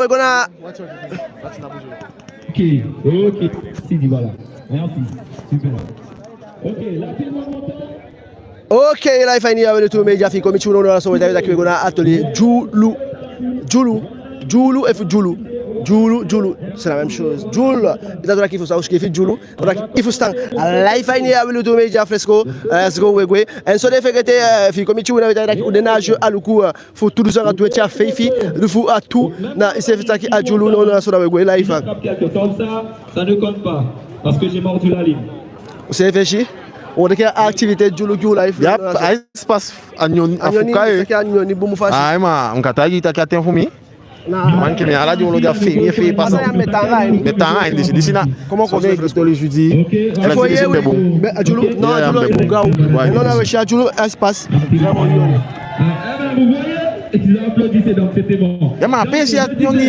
we're gonna. Ok, Sidi, voilà. Merci, super. Ok, là, tout le monde m'entend? Ok, là, il faut venir avec le tour média. Comme tu nous l'as souhaité, we're gonna atelier Julu, c'est la même chose. Julu, il a qu'il faut ça, il fait Julu, il faut ça. Là, il faut venir avec le tour média fresco, let's go, we. Et so des fait que comme tu nous l'as dit, on dénage à l'oukou, faut tout le temps à tout être fait, il faut à tout. Na, il s'est fait ça qui a Julu, non, non, so we là, il faut. Comme ça ne compte pas, parce que j'ai mordu la ligne. C'est fait chier. On a une activité de Julu life. Il y a espace à Nyoni, à Foucault. Ah, mais on a dit que tu as fumé. Man qui est à la radio, on a fait pas ça. Mais t'as rien d'ici là. Comment on fait le jeudi? Il faut y aller. Julu, non, Julu, il faut gagner. Non, non, chez Julu, espace. Vraiment Nyoni. Vous voyez? Ils applaudissaient, donc c'était bon. Il y a ma pêche à Nyoni.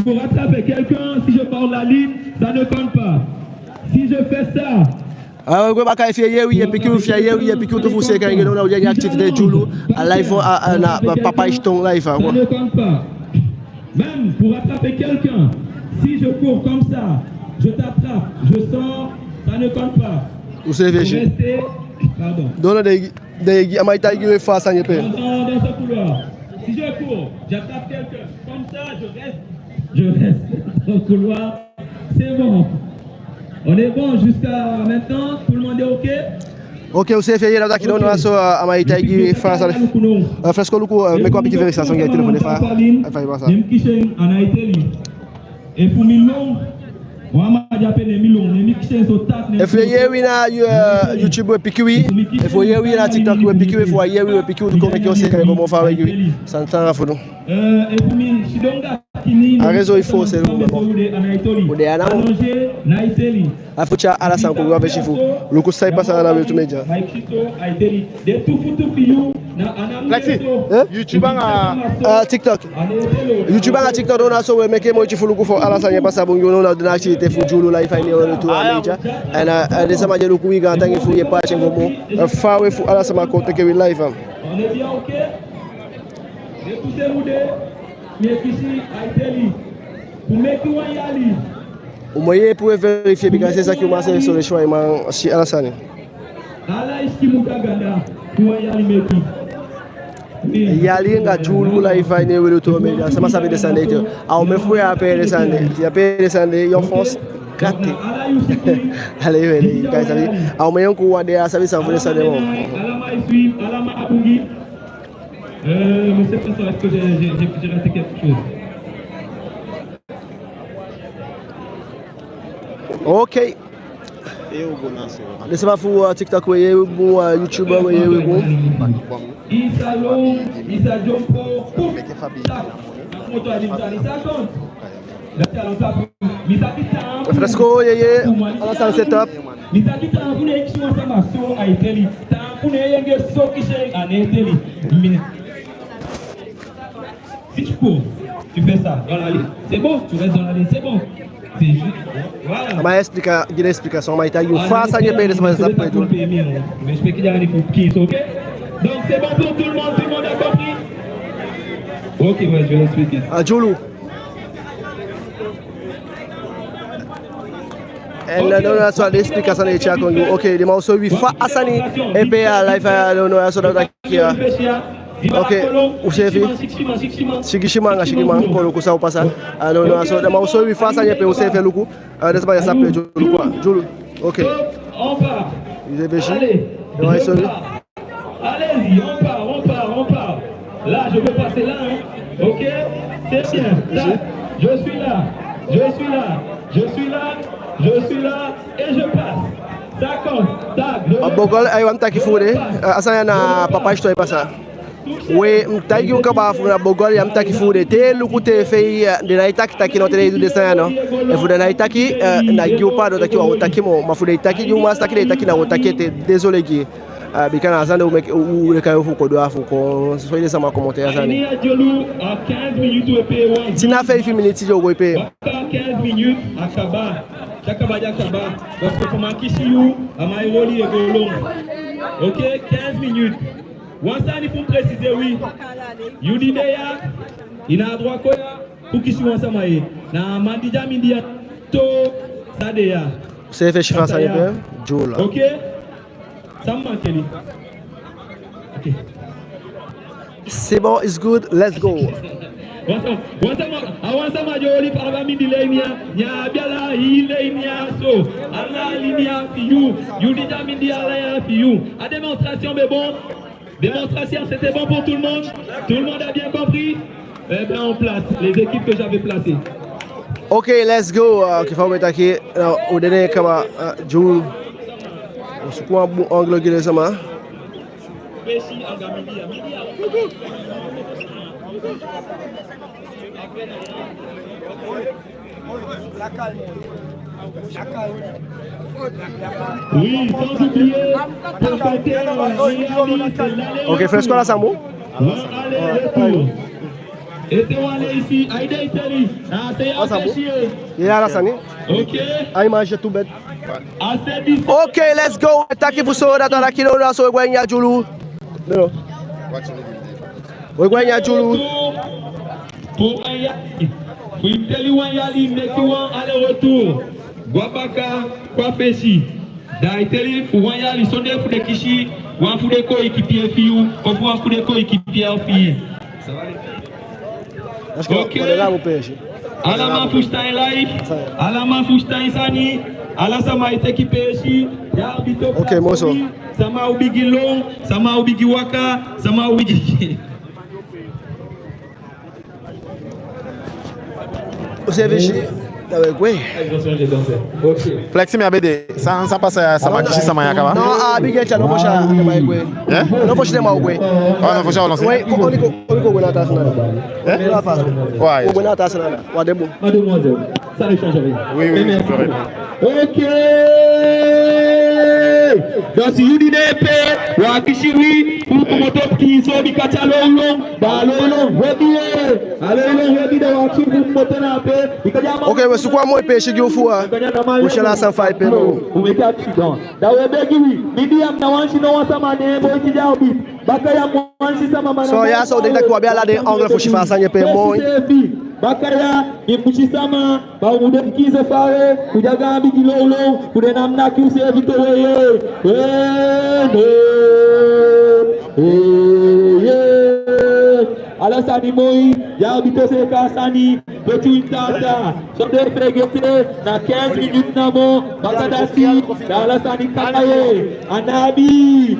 Pour rattraper quelqu'un, si je parle la ligne, ça ne compte pas. Si je fais ça. Ah oui, bah quand il fait hier oui et puis qu'il fait hier oui et puis qu'il te faut c'est quand il on a une activité de Julu à live à papa Ishton live. Ça ne compte pas. Même pour attraper quelqu'un, si je cours comme ça, je t'attrape, je sors, ça ne compte pas. Vous savez végé. Pardon. Dans des amaïta qui face à n'y pas. Dans ce couloir. Si je cours, j'attrape quelqu'un, comme ça, je reste dans le couloir. C'est bon. On est bon jusqu'à maintenant, tout le monde est OK? Ok, vous savez, il y a des gens qui ont fait à Maïta qui font ça. Fresco, mais quoi, petit vérification qui a été le faire. Il faut voir ça. Et pour Milon, moi, je appelle Milon. Il faut y aller YouTube et Pikiwi. Il faut y aller TikTok et Pikiwi. Il faut y aller Pikiwi. Comment on fait avec lui? Ça ne sert à rien. Et pour Shidonga, un réseau il faut c'est le ou des anam a faut à la sanko avec chifu le coup ça passe à la tout média Flexi YouTube a TikTok on a so we make mo chifu le coup faut à la sanko passe à bon on a de l'activité faut Julu live fine on tout à média et des sama le coup il ganta il faut y pas chez gomo fa we faut à la sama côté que live on est bien OK écoutez-vous au moyen pour vérifier parce que c'est ça qui m'a fait sur le choix si Alassane yali nga Julu live fine we to media sama sabe descendre au me foi a pere descendre il a pere descendre yon fonce gâté allez allez guys allez au moyen ko wade a sabe ça vous descendre bon monsieur le professeur, est-ce que j'ai raté quelque chose? Ok. Laissez-moi faire TikTok, YouTube, Fresco, Alassane setup. Si tu cours, tu fais ça dans la ligne, c'est bon, tu restes dans la ligne, c'est bon. C'est juste. Voilà. Mais explica, il explication, mais il face à n'y payer ça après tout. Mais je peux qu'il y a des qui, OK? Donc c'est bon pour tout le monde a compris? OK, ouais, je vais expliquer. À Julu. And no so the explication is check on you. Okay, the mouse we fa asani EPA life no so that here. Okay, uchefi. Shikishima ko ko sa pasa. No so the mouse we fa asani EPA uchefi luku. That's why ça peut Julu quoi. Julu. Okay. On part. Il est béchi. Allez. Allez-y, on part. Là, je peux passer là, hein. OK? C'est bien. Là, je suis là et je passe. Ça compte. Tac. Bogol ay wam taki fude asana na papa stoy pasa. We mtaki ukabafu na Bogol ya mtaki fude te lukute fei de na itaki no tele du desana no. E fude na itaki na giupa do taki wa utaki mo mafude itaki juma staki itaki na utakete désolé gi. Bikana asande ou le kayo fuko do afu ko so ile sama commentaire asane. Ni Jolu à 15 minutes au P1. Tina fait 15 minutes jo go pe. 15 minutes akaba. Jakaba parce que comment Kishiyu amairoli et golong. OK, 15 minutes. Wansa il faut préciser oui. Yudi deya, il a droit quoi? pour qui sont ensemble. Na mandija mindia to sadea. C'est fait chiffre ça bien. Joule. OK. Ça me manque lui. OK. C'est bon, it's good. Let's go. Awasama joli para mindi lenia nya biala ilenia so ala linia fiu yudija mindi ala ya fiu. A démonstration mais bon. Démonstration, c'était bon pour tout le monde. Tout le monde a bien compris. Eh bien, on place les équipes que j'avais placées. Ok, let's go. Qui faut mettre aquí au dernier kama Jul. On se prend un angle qui est sama. Oui, sans oublier. Ok, fresco la Samu. Et on aller ici, Aïda Itali. Il y a la Sani. Ok. Aïe, mange tout bête. Ok, let's go. Attaque pour ça, dans la kilo, là, sur le Gouania Julu. Non. Le Gouania Julu. Pour Ayali. Pour Itali, Wanyali, Mekiwan, aller-retour. Guabaka, Kwafeshi. Da Itali, pour Wanyali, sonde pour des Kishi. Wan pour des coéquipiers filles. Ou pour des coéquipiers filles. Ça va les filles? Ok. Alama Fushtain Life, Alama Fushtain Sani, Alasama est équipé ici. Ok, moi ça. Sama Ubigi Long, Sama Ubigi Waka, Sama Ubigi. Vous avez vu? Oui. Flexi mi abede, ça passe à ça marche ça maya kaba. Non, Abigail ça non faut ça de mai gwe. Non faut ça de mai gwe. Ah non faut ça lancer. Oui, on ko wona ta sana. La passe. Ouais. Wona ta sana. Wa debo. Mademoiselle, ça ne change rien. Oui, oui, OK. Donc si vous dites pe wa kishiwi pour que moto qui so bi kacha long ba long webi allez webi da wa ki pour moto na pe bikaja. OK, mais c'est quoi moi pêche qui au fou hein? Ou chala sans faille pe non. Vous mettez accident. Da we begi wi. Midi am na wan shi no wan sama ne boy ti ja obi. Bakaya wan shi sama mana. So ya so de ko be ala de angle fo chifa sanye pe moi. Bakaya impushi sama ba umude kize fare kujaga bigi lolo kudena mna ki use vitoro Alasani Moi, ya bito se kasani, petit tata, son de fregete, na 15 minutes namo, bakadasi, Alasani kanaye, anabi,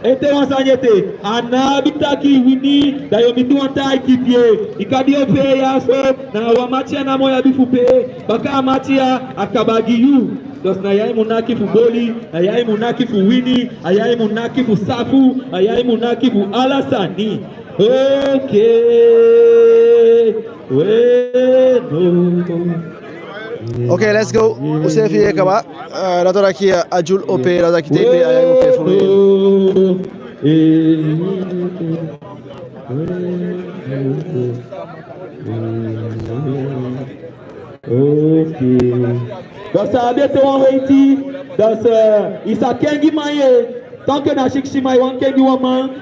ete wansanyete, anabi taki wini, dayo mitu anta ikipye, ikadi ope ya so, na wamatia namo ya bifupe, baka amatia akabagi yu. Donc na yai munaki fu boli, na yai munaki fu wini, ayai munaki fu safu, ayai munaki fu Alasani. OK. OK, let's go. Vous savez fier kaba. La tora qui a Jul OP, la tora qui TP ayai OP fulu. OK. Donc ça a bientôt en Haïti. Donc Issa Kengi Maye. Tant que dans Chikshima, il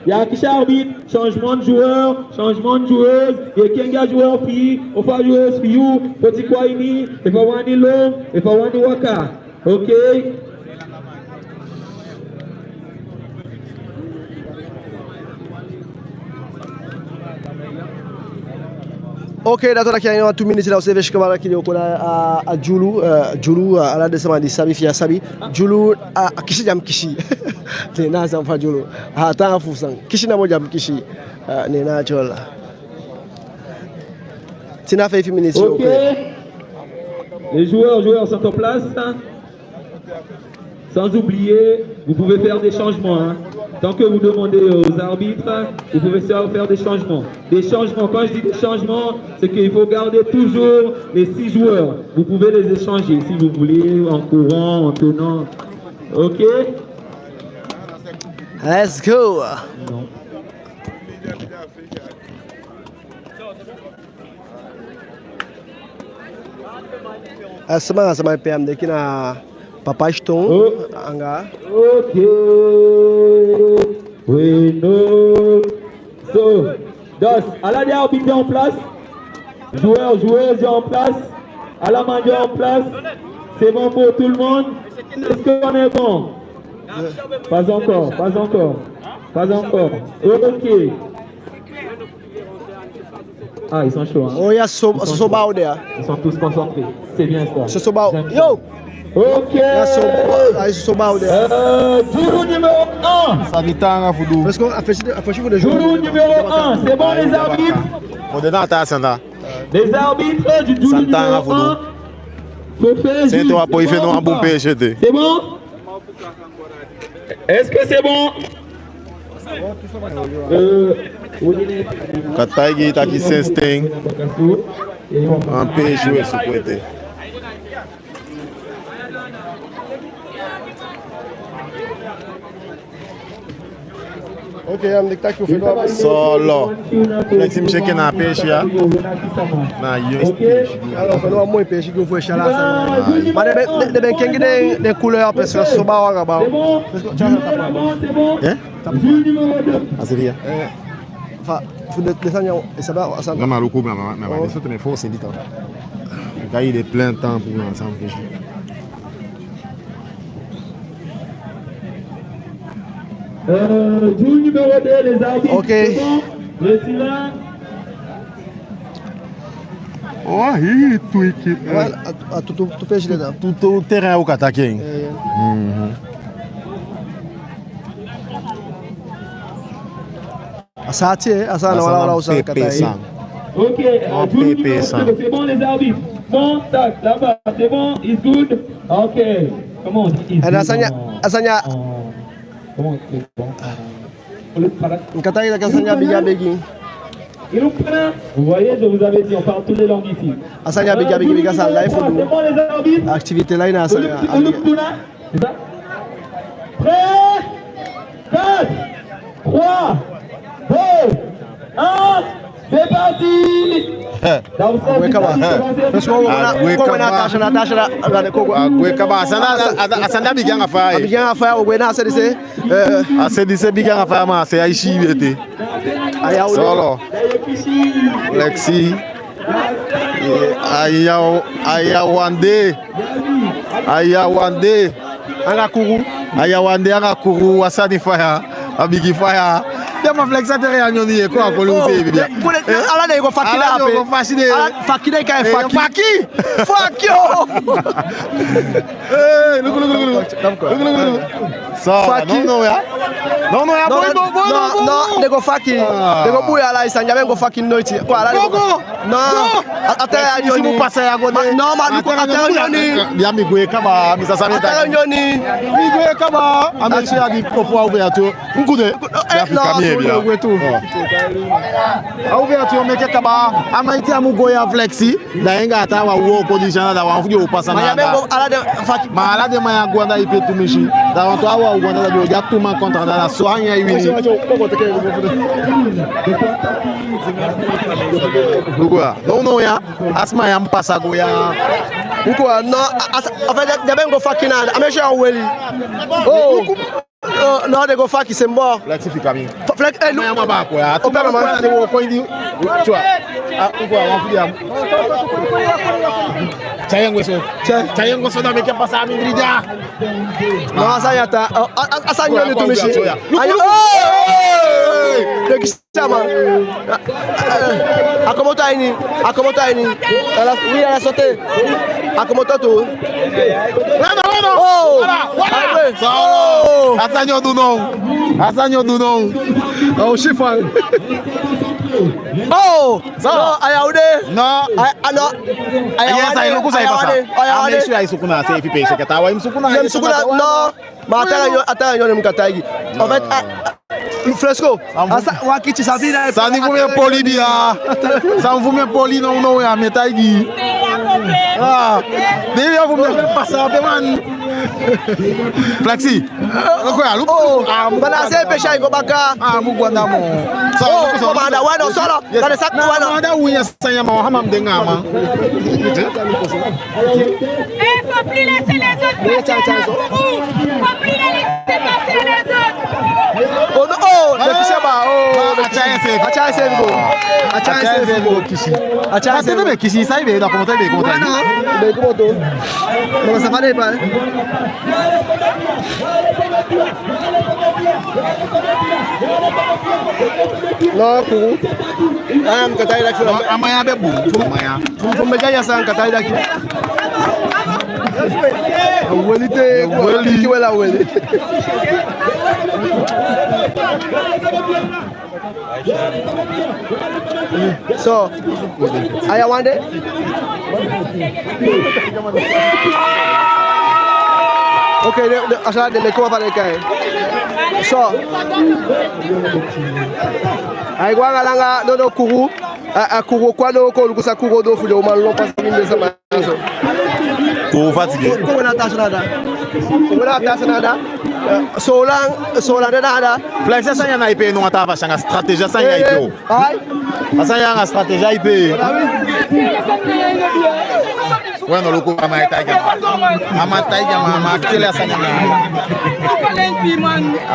y a qui arbitre, changement de joueur, changement de joueuse, il y a qui joueur fille, on fait joueuse fille, petit quoi il faut voir ni long, il faut voir ni waka. OK. OK, d'accord, il y a 2 minutes là, vous savez, je vais qu'il y a à Julu, à la descente de Sabi, Fia Sabi, Julu, à Kishi Jam Kishi, les Naz en Fajulu, à Tan Fousan, Kishi Namo Jam Kishi, Nena Jola. Tina fait 8 minutes. OK. Les joueurs sont en place. Sans oublier, vous pouvez faire des changements. Hein. Tant que vous demandez aux arbitres, vous pouvez faire des changements. Des changements, quand je dis des changements, c'est qu'il faut garder toujours les 6 joueurs. Vous pouvez les échanger si vous voulez, en courant, en tenant. OK? Let's go! Non. Sama PM de kina Papa Stone anga. OK. Oui, no. So, dos, à la dernière arbitre en place. Joueurs, joueuses en place. Alamandio en place. C'est bon pour tout le monde. Est-ce qu'on est bon? Pas encore, pas encore. Pas encore. Ok. Ah, ils sont chauds. Hein. Oh, il y a Sobao there. Ils sont tous concentrés. C'est bien ça. C'est Sobao. Yo! Ok. Il y a Sobao there. Jour numéro 1. Ça vit tant, Foudou. Parce qu'on a fait de jouer. Jour numéro 1. C'est bon, les arbitres? On est dans ta Santa. Les arbitres du jour numéro 1. C'est toi pour y faire un bon PHT. C'est bon? Est-ce que c'est bon? Kataigi taki sensting. Un peu joué ce côté. Ok, I'm the tac you feel. Solo. Flexi mcheke na pêche ya. Na yo pêche. Alors, fait nous moins pêche que faut chala ça. Mais de kengi des couleurs parce que Sobao a gaba. Parce que tu as bon. Hein? Ah c'est bien. Enfin, faut descendre et ça va ça. Vraiment le coup mais ça te met force dit. Quand il est plein temps pour ensemble pêcher. Jour numéro 2, les arbitres. Ok. Le silence. Oh, il est tweaké. Ouais, tout pêche là. Tout au terrain au Katakin. Ça tient, ça non là où ça Kataï. Ok, jour numéro 2, c'est bon les arbitres. Bon, tac, là-bas, c'est bon, it's good. Ok, comment on dit? Asanya. Comment c'est bon? Kataï la Asanya biga begin. Vous voyez, je vous avais dit, on parle toutes les langues ici. Asanya biga ça live C'est bon les arbitres. activité là ina Asanya. Prêt? 4, 3, 2, 1, c'est parti! Asanda biganga fa. Biganga fa o gwena se dise. Dise biganga fa ma se aishi bete. Solo. Lexi. Ayawande. Ayawande angakuru wasani fire. Abigi fire. Dema flexateur ya nyoni ko akolu se bibia. Ala de ko fakida ape. Fakida kai faki. Fuck yo. Look. Ça non ya. Non ya boy. Non, de ko faki. De ko buya ala isanja ben ko faki noiti. Ko ala. Non. Ata ya nyoni. Mu passa ya gode. Non, ma ko ata nyoni. Ya mi gwe kaba mi sasa meta. Ata nyoni. Mi gwe kaba amechi ya di popo ouverture. Nkude. Non, ouverture meke kaba amaiti amugoya flexi daenga ata wa wo position da wa fujo upasa na ma ala de maya gwanda ipe tumishi da wa to awa gwanda da jo tuma kontra da soanya iwini lugwa no ya asma ya mpasa goya uko no afanya jabengo fakina amesha weli oh non, de go faki c'est mort. Flexifica mim. Flex, não é uma baco, é. Tu pega mais de o coindi. Tu ah, Sayang gusto namin kaya pa sa amin rida. No, saya ta. Asan yun ito mishi? Ayo. Dekisama. Akomoto ini. Ala wira sote. Akomoto tu. Bueno. Oh. Oh. Asanyo do não. Oh, chifan. Oh, no, ayaude. No. No. Ayaude. Sai luku sai pasa. Ayaude. Ame isso kuna sai pipe que tawa imsukuna. No. Ma atara yo mkatagi. En fait, Fresco. Asa wakichi sabina. Ça ni vume poli dia. Ça vume poli não ya metagi. Ah. Deve eu vume passar pe man. Flexi. Oh, bana se pesha iko baka. Ah, mugwanda mo. Oh, komanda wano solo. Bana sak wano. Ada unya sanya mau hamam dengama. Faut plus laisser les autres passer. Faut plus laisser passer les autres. Oh, No, Kuru. Am katai dak sura. Amaya be bu. Amaya. Fum meganya sang katai dak. Welite, weli wala weli. So, aya wande? Okay, asa de me ko fa kai. So, ay gwa ngalanga dodo Kuru. Kuru kwa do ko lukusa Kuru do fujo man lo pas minde sama so. Ko fatigué. Ko na tasnada. Ko na tasnada. Solang nada. Flex ça y en a IP non ata fa stratégie ça y a IP. Ai. Ça y a stratégie IP. Bueno, lo ko ama taiga. Ama taiga ma kila sana.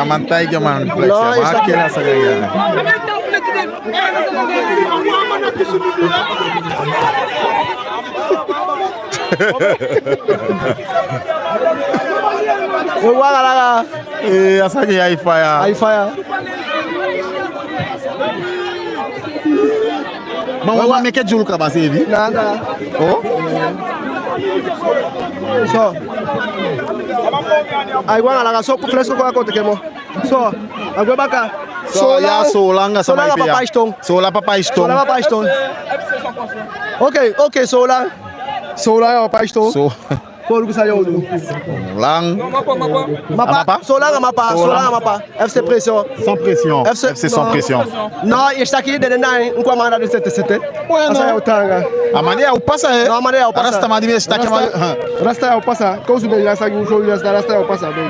Ama taiga man. Flex ma kila sana. Wala asanye ai fire. Mama meke julu ka base hivi. Nada. Oh. So. Ai wala so fresco kwa kote kemo. So, agwebaka. So ya solanga sama ipe. Sola papa iston. Okay, sola ya papa iston. So. Ko lukusa yodu. Lang. Mapa. Sola mapa. FC pression. Sans pression. FC sans pression. Non, yestaki de nai nkwa manda de 77. Asa ya utanga. Amani ya upasa No, amani ya upasa. Rasta madi yestaki ma. Rasta ya upasa. Ko su be ya sagi usho ya rasta ya upasa be.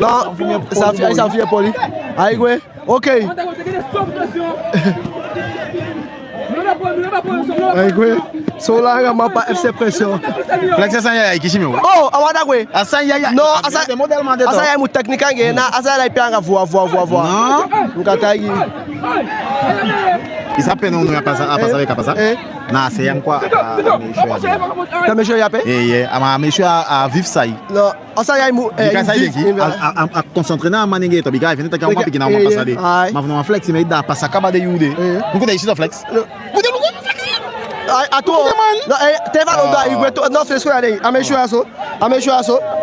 Non, ça fait poli. Aïe, ok. Aïe, Solanga mapa FC pression. Flex ça y a ikishimi. Oh, awada gwe. Asa ya. No, asa model mande to. Asa ya mu technique nge na asa ya pianga voix. Non. Nkatagi. Isa pena unu ya pasa avec pasa. Na c'est yankwa Ta mesho yape? Ama mesho a vivre ça. Non, asa ya mu a concentrer na maninge to biga ifini ta kama piki na mo pasa de. Ma vno flex me da pasa kaba de yude. Nko da ishi flex. Ato no teva no da igwe to no fresco ya dey amesho aso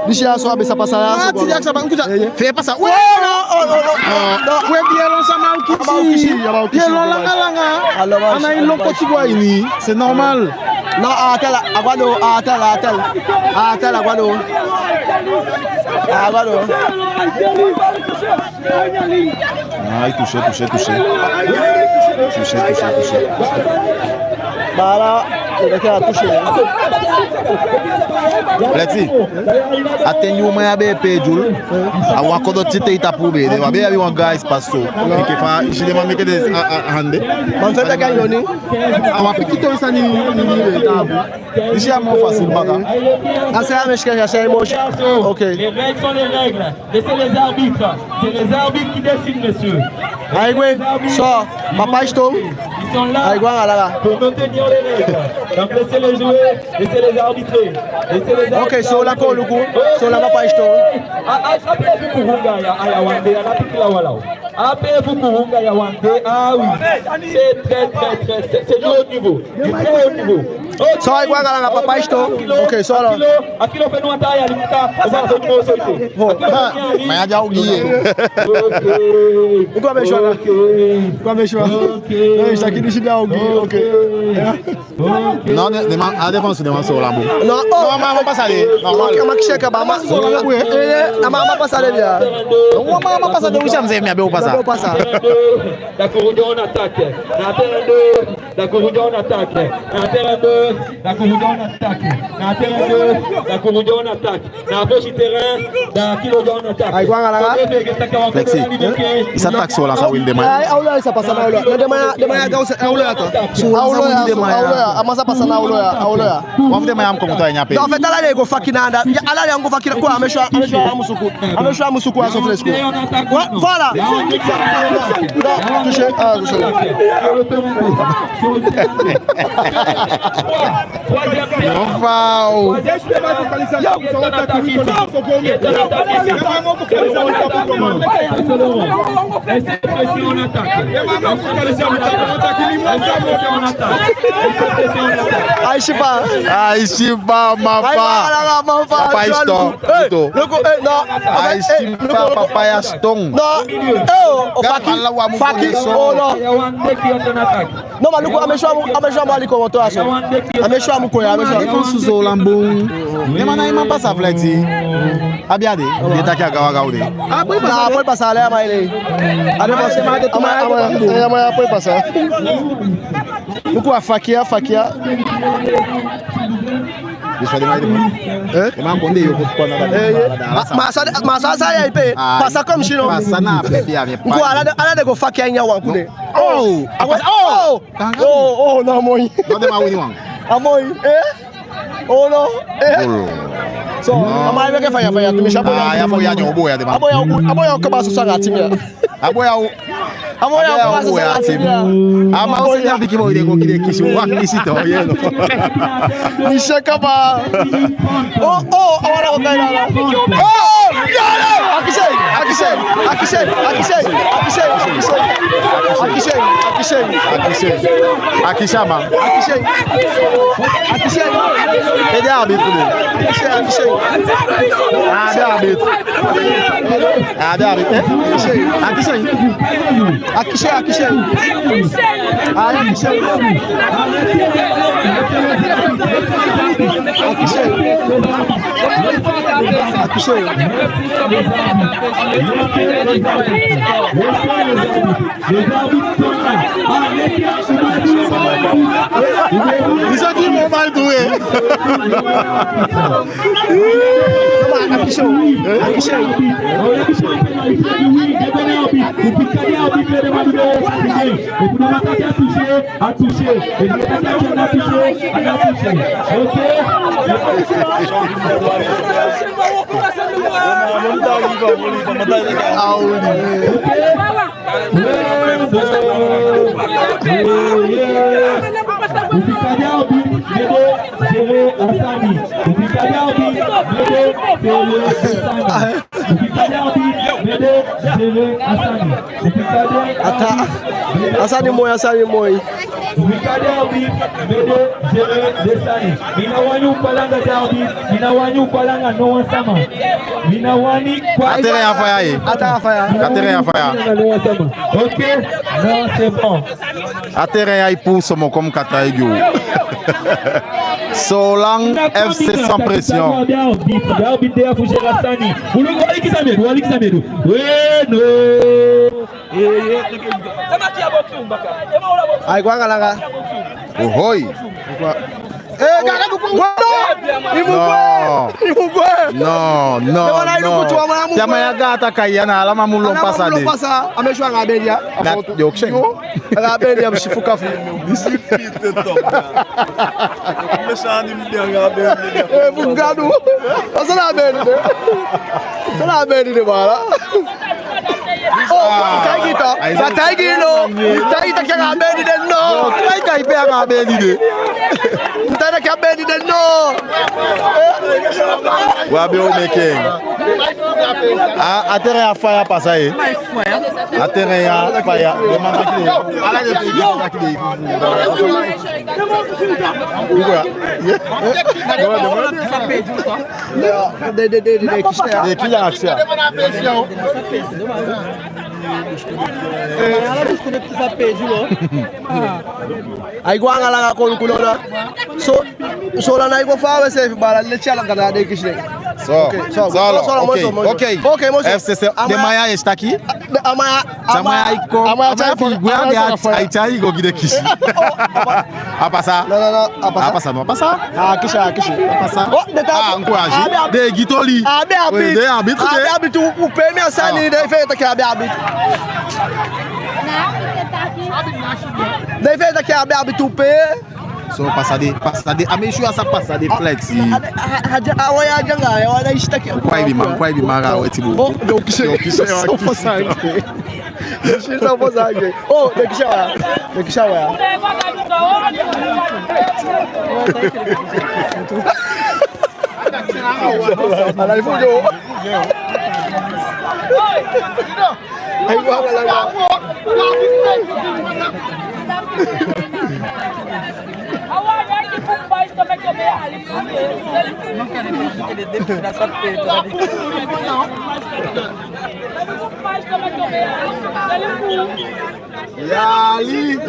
dishi aso abisa pasa ya so ti jaksa ba nkuja fe pasa no we bielon sama ukisi bielon langa ana ilo ko ti gwa ini c'est normal no atala agwado ai touché Bala, a touché. Lexi, atenyu maya be pejul. Awa kodo tite itapube. De wabe abi wan guys passo. Eke fa ishile ma meke des hande. Man fait ta gagnoni. Awa pikito isani ni tabu. Ishi a mo facile baka. Asa meshke ya shay moch. OK. Les règles sont les règles. Laissez les arbitres. C'est les arbitres qui décident, messieurs. Aïe, so, papa iston. Ils sont là pour maintenir les règles. Donc laissez-les jouer, laissez-les arbitrer. OK, so la ko luku, so la papa iston. Après vous kuhunga ya wande ya napikila walao. Après vous kuhunga ya wande, ah oui. C'est très, c'est du haut niveau. Du très haut niveau. So aïe la papa iston. OK, so la. Akilo fait nous ataya limita, on va faire une société. Maya ja oublié. Kwa meshwa. Non, ça qui décide à OK. Non, à défense de so la bon. Non, ma pas ça normal. Ma cheka ba ma. Ma pas ça bien. Ma pas ça de où ça me bien bien pas ça. ça. D'accord, on attaque. La terre 2, d'accord, on attaque. La terre 2, d'accord, on attaque. La terre 2, d'accord, on attaque. La gauche terrain, d'accord, on attaque. Ay, guanga la. Flexi. Il s'attaque sur la salle de main. Ay, aula ça passe na aula. De main gauche aula ta. Aula, amasa passe na aula. On va demander comment tu as gagné. Non, fait ala go fakina nda. Ala yango fakina ko ameshwa amusuku. Ameshwa amusuku aso fresco. Voilà. Touché. Ah, touché. Wow. Aishiba mapa. Papa Stone. Aishiba Papa Stone. Non. Faki. Oh non. Non, mais luko ameshwa maliko moto aso. Ameshwa mukoya, ameshwa. Il faut sous Olambou. Mais maintenant il m'a pas ça flexi. Abiade, il est à Gawagaoudé. Après passer là, maïle. Après passer. Pourquoi Fakia? Je suis demandé. Il m'a demandé de Masa ya ipe. Passa comme chino. Passa na pepe avec. Pourquoi ala de go Fakia nya wankude. Oh, non moi. non de ma wini wang. Amoy. Oh non. So, ama ibe ke faya tumisha boya. Ah, ya foya nyo boya de ma. Aboya ko ba so sanga timia. Aboya ko ba so sanga timia. Ama o senya bikimo ide ko kide kishi wa kisi to yeno. Ni shaka ba. Awara ko kaila. Oh, yalo. Akishama. Ede arbitre. Ils ont dit mon mal doué. Asani moy. Ok, non, c'est bon. Atterré pour ce mot comme Kataïgo. Solang FC sans pression. Ay guanga langa. Ohoi. Non. Yama ya gata kayana alama mulon pasade. Ameshwa ngabelia. Yokshengo. Ngabelia mshifuka fu. Disipite to. Meshani mbianga ngabelia. Bugadu. Sana bende bala. Taigita. Taigita kya ngabelia de no. Taigita ipe ngabelia de. Ntana kya bende de no. Wabe o making. Atterré à fire passaye. Atterré à fire. Demande qui. Ala de qui. Ay guanga la ko kulona so la na go fa we se bala le chala kana de kishne Ok, FCC de Maya está aqui. Amaya iko. Amaya fi guarda aitai go gide kishi. A passar. Não, a passar, não a passar. Kishi. A passar. Encourage. De Gitoli. De arbitre o PM asani daí feita aqui arbitre. Daí feita aqui arbitre o P. So passar de a mexer essa passar de flex. Awaya janga, eu ada istaki. Kwai bi mara o tibu. Oh, do kishi só passar. Kishi só passar. Oh, de kishi wa. Alai fujo. Ai gua lá.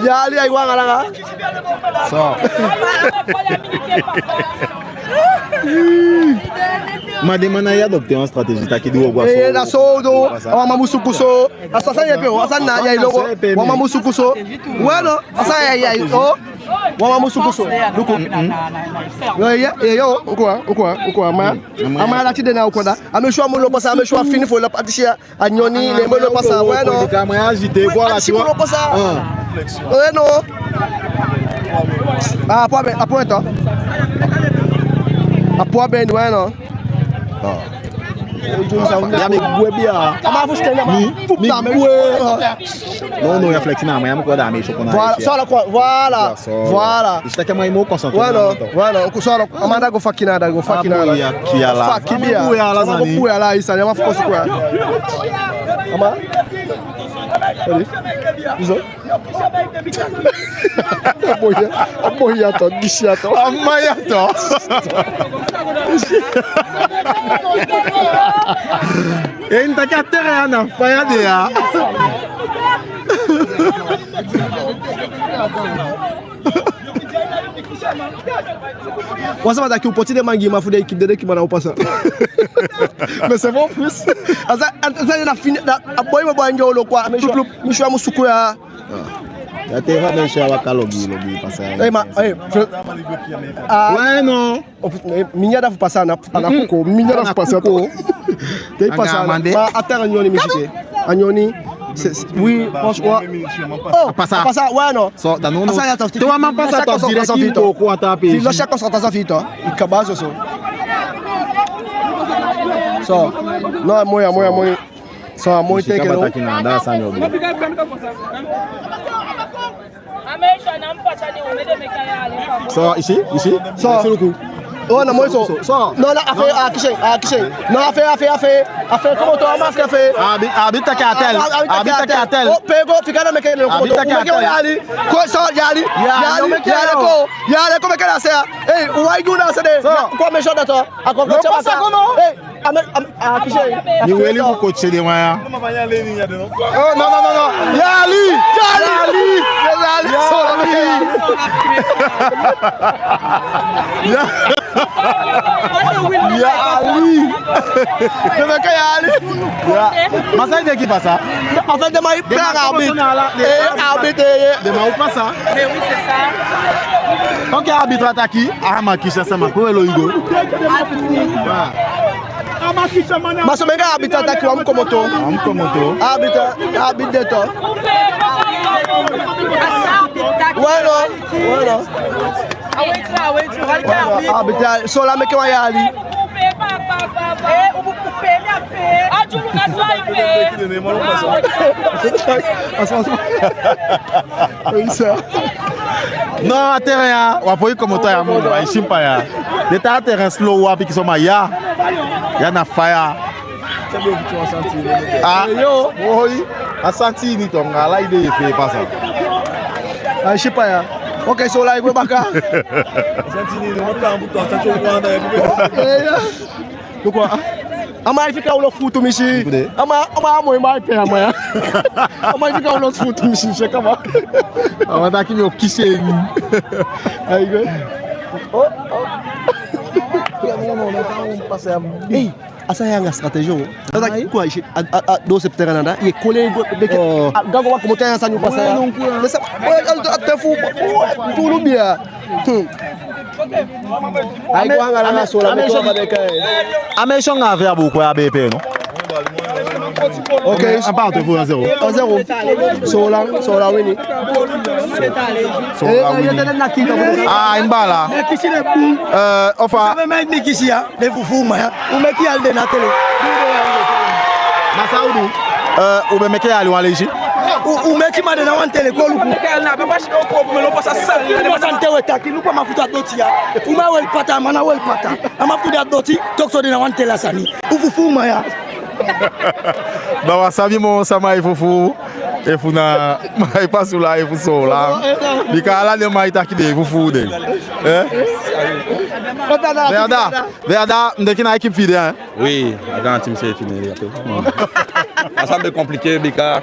Yali ay wanga nga. So. Mademana ya adopter uma stratégie tá aqui do Ogua. Eh na soldo, ama musukuso. Asa sa yepe, asa na ya iloko. Wama musukuso. Bueno, asa ya oh. Wama musukuso. Duku. Yo, ukwa ma. Ama la tide na ukoda. Ameshwa mulo pasa, ameshwa fini fo la patishia anyoni le mulo pasa. Bueno. Kama agité, voilà tu vois. Bueno. Ah, apoito. Apoa bem, bueno. Ya me gue bia. Ama você tem Não, ya flex na, mas eu dar me chocolate. Voilà. Isso aqui é mais mo concentrado. Voilà, o só amanda go fakinada. Aqui lá. Fakibia. Buia lá isso, é uma foto com ela. Ama. Olha. Isso. Apoia to, dishia to. Amaya to. Ele tá aqui até na faiadeira. Você vai daqui um potinho de mangue, mas fudei equipe dele que manda o passar. Mas c'est bon plus. Asa na fini a boy mo banjo lo kwa me shwa musuku ya. Ya te va mexer a calogi passar. Bueno. Minha dá passar na kuko, minha dá passar. Tem passar. Mas até anyoni mexer. Anyoni oui, franchement. Oh, passar, bueno. So, da não. Tu vai me passar tua direção Vitor. Filho, checa concentração Vitor. E cabaço só. So, não é muito. Só muito tem que não. Aqui na da sanyo. So, ici. So, oh, na moi so. Non, là, affaire. Non, affaire comment toi marque affaire. Habita cartel. Oh, pego, fica na mekele no komoto. Yali. Ko so yali ko. Yali como que ela sea. Eh, o ai guna se de. Ko me shoda to. Akoko chama. Eh, akishe. Ni weli ko coach de maya. Oh, non. Yali. Mas aí daqui passar. En fait, demain, il prend arbitre. Demain, où passar? Mais oui, c'est ça. Ok, arbitre attaque. Ah, qui ça m'a quoi le Hugo? Mas o mega arbitre attaque am komoto. Arbitre de to. Bueno. Arbitre, so la meke wa yali. Non, a terrain, o apoio como tá amor, vai chimpa ya. De tá terrain slow wa piki soma ya. Ya na fire. Ah, yo, oi. A santini to ngala ide fe passa. Ai chimpa ya. Ok, so la igwe baka. Santini no campo to tá jogando aí. Pourquoi? Ama ifika ulo futu mishi. Ama mo mai pe ama. Ama ifika ulo futu mishi cheka ma. Ama daqui meu kisheni. Aí go. Oh. Hey, asa yanga stratégie. Sasa kwa ishi do septembre il est collé gago wa comment ça nous passe. Ça te fou tout le bien. Ai kwa ngala na sola meto badeka. Amesho ngave abuko ya BP no. Ok, on part de 0. 0. Sola wini. Ah, imbala. Ofa. Nikisia, de fufuma ya. Umeki alde na tele. Masaudu. Umemeke ali wale ishi. Umeki made na wan tele ko luku. Na baba shi ko melo pasa sal. Ne masante wetaki luku mafuta doti ya. Uma wel pata mana wel pata. Amafuta doti tokso de na wan tele asani. Ufufuma ya. Ba wasabi mo sama ifufu efuna mai pasula efusola bikala le mai takide ifufu de Verda ndeki na équipe fide hein. Oui, la team c'est fini après. Ça me compliqué bika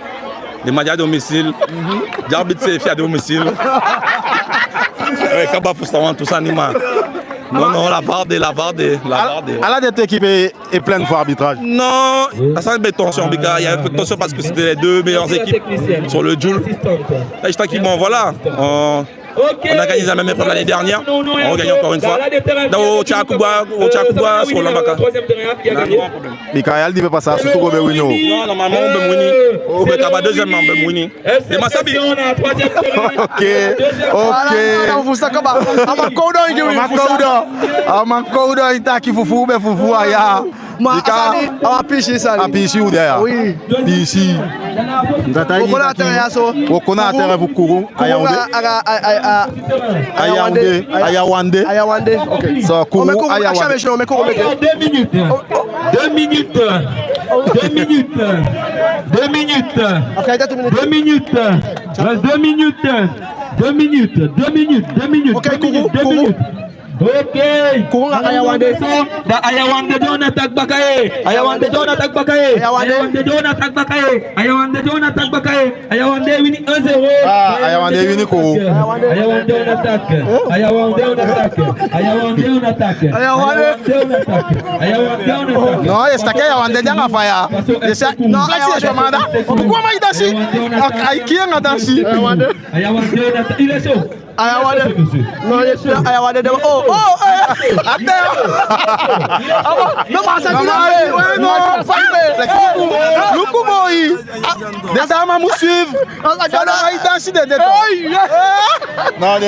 les matchs à domicile. J'arbitre c'est à domicile. Ouais, Kaba Foustawan tout ça nima. Non, la barre. À la équipe est pleine de fois arbitrage. Non, ça me tension, Bika. Il y a un peu de tension parce que c'était les deux meilleures équipes sur le Joule. Là, je t'inquiète, voilà. On a gagné la même épreuve l'année dernière. On va gagner encore une fois. Dans au Tchakoubwa, sur l'Ambaka. Mikael dit pas ça, surtout au Bewino. Non, normalement, on peut winner. On peut avoir deuxièmement, on peut winner. Et Massabi. Ok. On vous ça comme Amakoudo, il t'a qui foufou, mais foufou, aya. Apishi ça. Apishi ou derrière. Oui. Ici. Okona atterre vous courons. Ayawande. Ok. So courons Ayawande. 2 minutes. 2 minutes. 2 minutes. 2 minutes. 2 minutes. 2 minutes. 2 minutes. 2 minutes. 2 minutes. Ok, courons. Ok. Courons Ayawande. Ayawande don attaque Bakaye. Ayawande don attaque Bakaye. Ayawande don attaque Bakaye. Ayawande don attaque Bakaye. Ayawande wini 1-0. Ah, Ayawande wini ko. Ayawande on attaque. Ayawande on attaque. Ayawande on attaque. Ayawande on attaque. Ayawande on attaque. Non, est-ce que Ayawande déjà faya? Non, c'est chamada. Pourquoi moi il danse? Ai qui est danse? Ayawande on attaque. Il est chaud. Ayawande. Non, Ayawande. Oh, attends. Non, ça Luku boy. Des dames me suivent. Ça doit être danse de non, il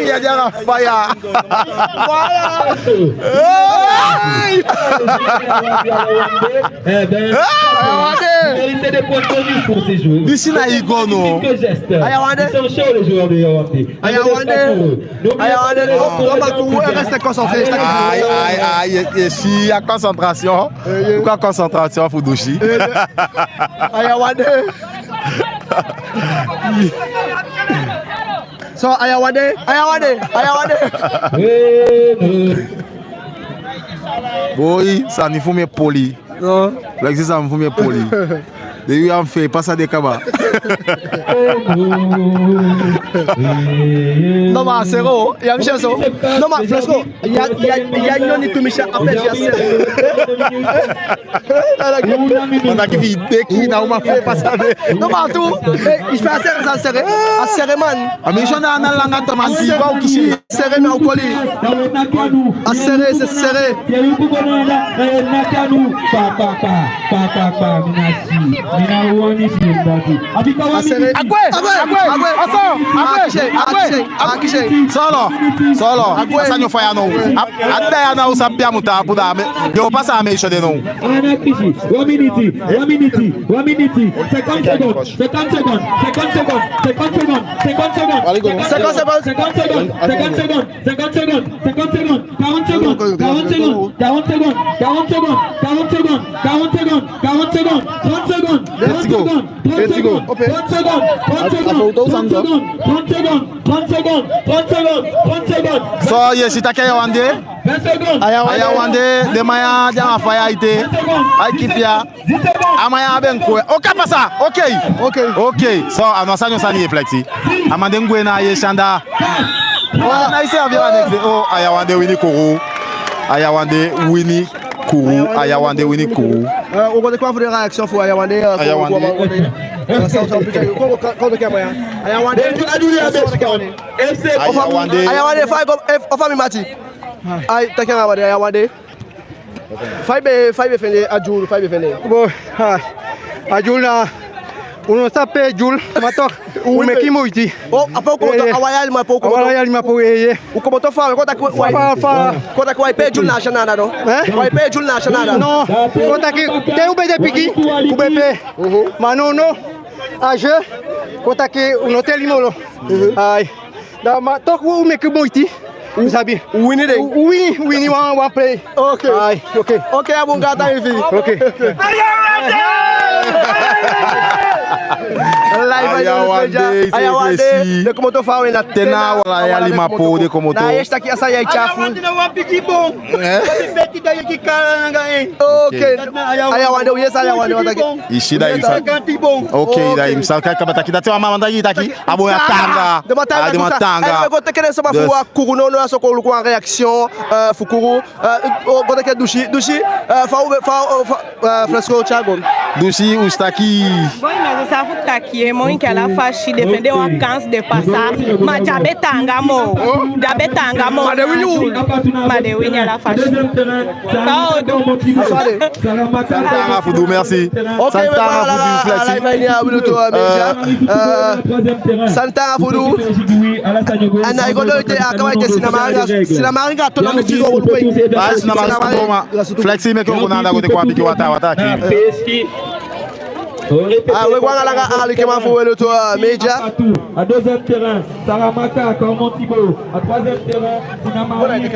y a déjà faya. D'ici là, il go non. Ayawande. Ils sont chauds les joueurs de Ayawande. Ayawande, on va rester concentré. Aïe, si il y a concentration. Pourquoi concentration, Fudushi? Ayawande. So, Ayawande. Oui, ça n'y faut mes poli. Non. L'exercice, ça me faut mes poli. Depuis on fait pas ça des cabas. Non mais c'est gros, il y a un chien. Non mais Flasco, il y a une ni tumisha appelle chien. On a qui vit qui n'a pas fait pas ça. Non mais tout, il fait assez serré. À serré man. Ah mais j'en ai un langa tomasi ba ou qui serré na ukoli. À serré, c'est serré. Solo. Asanyo fire no. Adaya na usapia mutapuda me. Yo passa a meisha de no. 1 minute. 50 seconds. 50 seconds. 50 seconds. 50 seconds. 50 seconds. 50 seconds. 50 seconds. 50 seconds. 50 seconds. 50 seconds. 40 seconds. 40 seconds. 40 seconds. 40 seconds. 40 seconds. 40 seconds. 40 seconds. 30 seconds. Let's go. 30 seconds. 30 seconds. 30 seconds. 30 seconds. 30 seconds. 30 seconds. 30 seconds. 30 seconds. So yes, itake Ayawande. 20 seconds. Ayawande de maya jama fire ite. Ai kipia. Amaya benkwe. Oka pasa. Okay. So anasanyo sani flexi. Amande ngwe na ye shanda. On a ici à oh Ayawande Winnie Kourou. Ayawande Winnie Kourou. Ayawande Winnie Kourou. On va quoi vous des réactions pour Ayawande Ayawande fami mati. Ay takanga wade Ayawande. Faibe fende ajul faibe fende. Bo ajul na uno sape jul matok umeki moiti. Oh apa ko awayali mapo ko. Awayali mapo ye. Uko to fa ko ta ko ko pe jul na shanada no. Ko pe jul na shanada. No. Ko ta ki te ube de piki ubepe. Manono age ko ta ki uno telimolo. Ay. Da matok umeki moiti. Vous savez, Winnie one play. Okay. Aye, okay. Okay, I'm going to go. Okay. Ayawande de como to fawe na tena wala ya lima po de como to. Na esta aqui essa aí chafu. Okay. Ayawande uyesa Ayawande wataki. Ishida imsa. Okay, da imsa ka bataki da twa mama ndagi taki. Abo ya tanga. De matanga. Ko te kene sama fuwa kuguno no aso ko lu ko en réaction fukuru ko te ke dushi fa fresco chago. Dushi ustaki. Bom, mas essa futa aqui, mãe que ela faz defender o alcance de passar, mas já betanga mo, Madewini ela faz. Santana Foudou, merci. Santana Foudou, Flexi. Santana Foudou. Ana igolite akawaite sinama ringa to na mtizo olukwe. Flexi me ko nanda ko te kwa biki wata ki. We gwanga langa ali kema fo welo to Meja. À deuxième terrain, Saramaka, Cormont Thibault. À troisième terrain, Sinamari.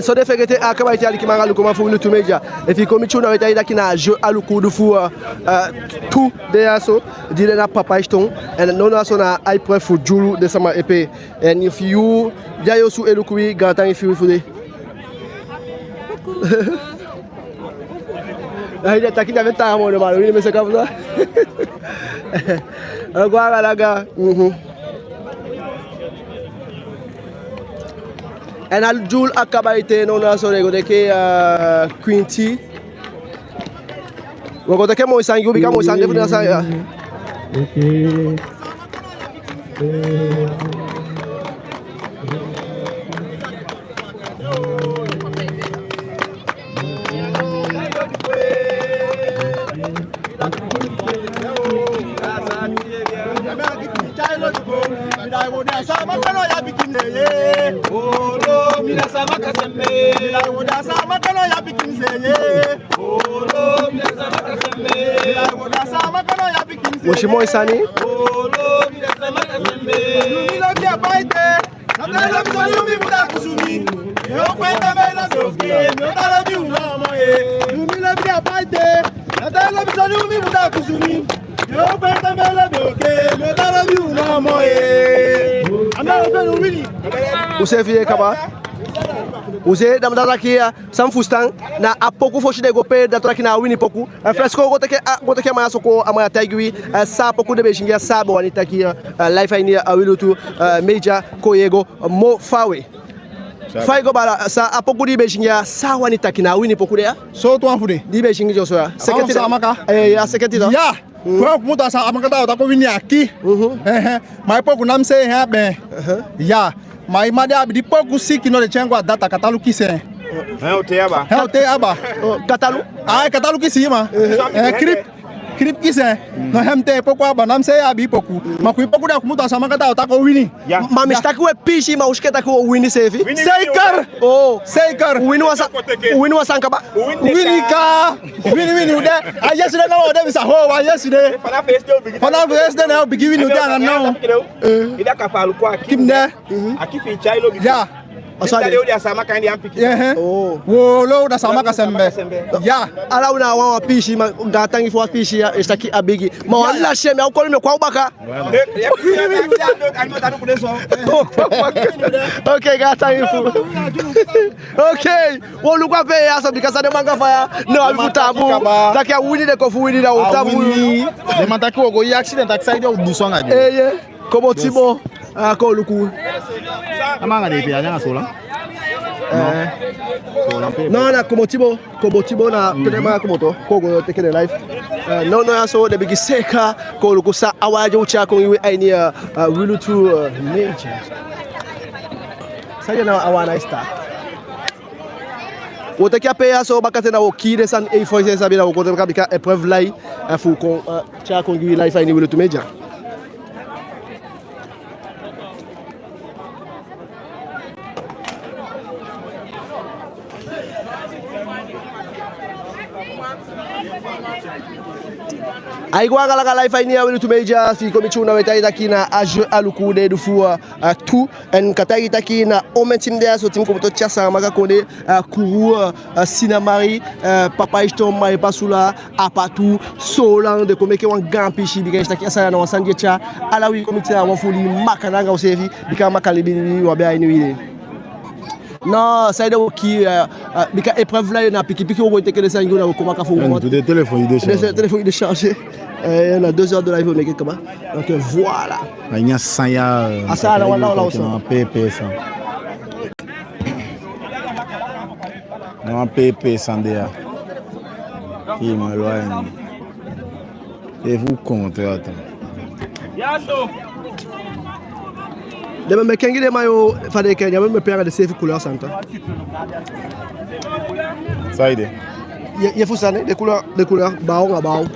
So de fegete akabaiti ali kimanga lukoma fo welo to Meja. E fi komi chuna weta ida kina jeu aluku du fu tout de aso dile na papa ston en non aso na ai pref fu julu de sama epé en if you jayo su elukui gantan if you fude. Aí tá aqui deve estar mano, ele me seca para. Agora laga. En al jul akabaite non aso rego de que Quinty. Wogo de que mo sangue ubika mo sangue fu nasa. Okay. Woshimo isani. Usefiye kaba. Use damdala kia sam fustan na apoku foshi de gope da traki na wini poku fresco goteke amaya soko amaya tagui sa poku de bejingia sabo anita kia life ini awilutu Meja Koyego mo fawe Faigo bala sa apoku di bejingia sa wanita kina wini poku de so to anfude di bejingi joso seketi amaka ya seketi da ya kwa kumuta sa amaka ta ko wini aki mai poku namse ha be ya mai made abidi poku siki no de chengo data katalu kise o te aba katalu katalu kisi ma krip kise no hemte poku aba namse abi poku makui poku da kumuta sa amaka ta ko wini ma mistake we pishi ma usketa ko wini sefi Seikar wini wasa nkaba wini ude ayeside na ode bisa ho ayeside fana face na bigi wini ude na no ida ka falu kwa kimne akifi chailo ya Aswade. Oh. Wolo da sama kasembe. Ya. Ala una wa pishi ngatangi fo pishi ya estaki abigi. Ma wala sheme au kolme kwa ubaka. Okay, gatangi fo. Okay. Wolu kwa pe ya so because de manga fire. No alfutabu. Takia wini de kofu wini da utabu. De mataki ogo yi accident aksaidi o busonga. Eh. Komo Tibo ko luku. Amanga de pe anya sola. Non, na Komo Tibo na pedema komoto kogo tekele live. No so de bigi seka ko luku sa awaje ucha ko iwe aini wilu to major. Saya na awana start. Wote kia peya so bakate na okide san e foi sabina ko de kabika épreuve lai fu ko cha ko iwe live aini wilu to major. Aigwa gala life ini ya wilu meja fi komichuna wetaita kina aju alukude dufua tu en kataita kina omentim de so tim ko to chasa maka konde kuru sinamari papa isto mai pasula apatu solan de komeke wan gampishi biga istaki asa na wasanje cha alawi komitina wa fuli makananga usefi bika makalibi wa bia ini wile. Non, ça aide qui bika épreuve là na piki au côté que les sangues na ko maka fo. Tout des téléphones déchargés. Les téléphones déchargés. Il y a 2 heures de live mais comment. Donc voilà. Il y a 100 ya. Ah ça là voilà là ça. PP ça. Non PP ça déjà. Il m'a loin. Et vous comptez attends. Yaso. De même kengi de mayo fade Kenya même père de safe couleur santa. Ça ide. Il faut ça des couleurs baon à baon.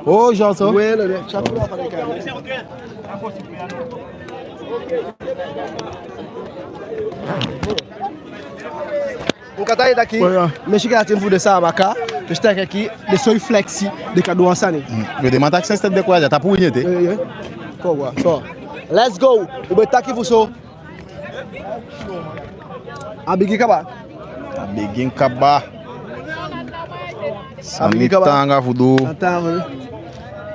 Oh genre ça. Oui, chaque couleur fade Kenya. Mkatai daki. Meshika timfu de sa maka. Meshika aqui de soy flexi de kadwa sani. Mais de mata que c'est de quoi ta pour yete. Quoi so. Let's go. Ubetaki fuso. Abigi kaba. Abigi kaba. Sanitanga fudu. Atanga.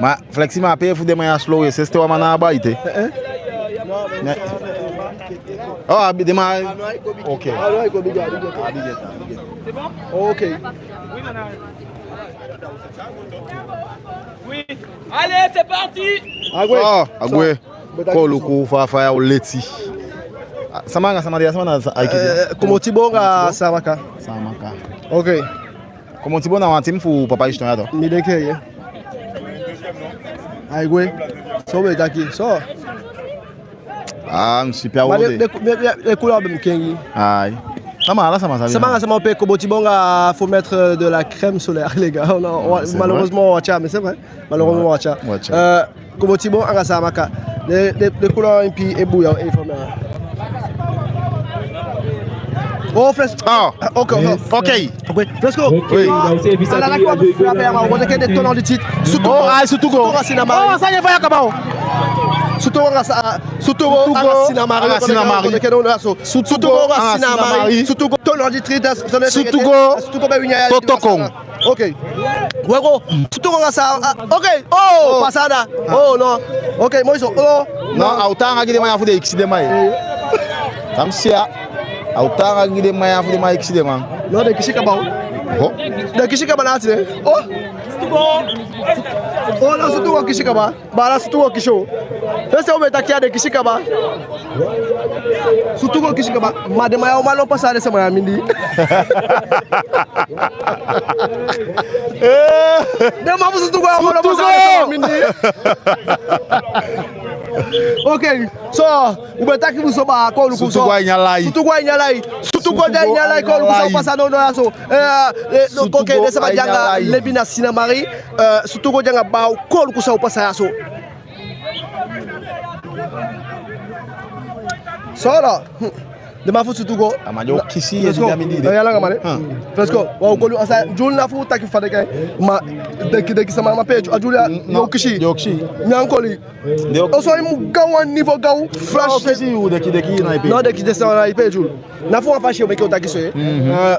Ma flexi ma pe fude ma slow esse ste wa mana ba ite. Oh abide ma. OK. C'est bon? OK. Oui. Allez, c'est parti. Agwe. Ko luku fa ya uleti. Samanga aikide. Komo Tibo nga samaka. OK. Komo Tibo na wantim fu papa ishton ya to. Ni deke ye. Agwe. So be daki. So. Super wode. Les couleurs de Mkengi. Aïe. Sama pe Komo Tibo nga faut mettre de la crème solaire les gars. Malheureusement mais c'est vrai. Malheureusement Komo Tibo nga samaka. Les couleurs et puis ébouillant et faut mettre. Oh, fresco. OK. Fresco. Oui. Ala la quoi faire ma on est des tenants de titre. Surtout Sinamari. Ça y va kabao. Surtout Sinamari. Surtout tenant de titre. Surtout Totokong. OK. Wego. Surtout ça. OK. Oh, pasada. Oh non. OK, moi ils sont non, autanga gide ma fude xide mai. Tamsia. Autanga gide ma fude ma xide ma. Non, de kishika ba. Oh. De kishika ba nati. Oh. Oh, non, surtout au kishika ba. Ba la surtout au kisho. Ese o metakia de kishika ba. Surtout au kishika ba. Madema ya o malo pasade se ma mindi. De ma surtout au malo pasade se ma mindi. OK, so ubetaki busoba ko lukuso. Surtout kwa inyalai. Surtout kwa inyalai ko lukuso pasa no aso. OK, de sama janga lebina Sinamari, surtout ko janga ba ko lukuso pasa aso. So là, Dema fu surtout go. Amadio kisi ya midi. Ya langa mane. Parce que wa ko lu asa jul na fu taki fade kay ma deki sama ma pecho ajula yo kishi. Nyankoli. O so mu gawan niveau gaw flash kisi u deki na ipe. Non deki desa na ipe jul. Na fu afashi o meke o taki so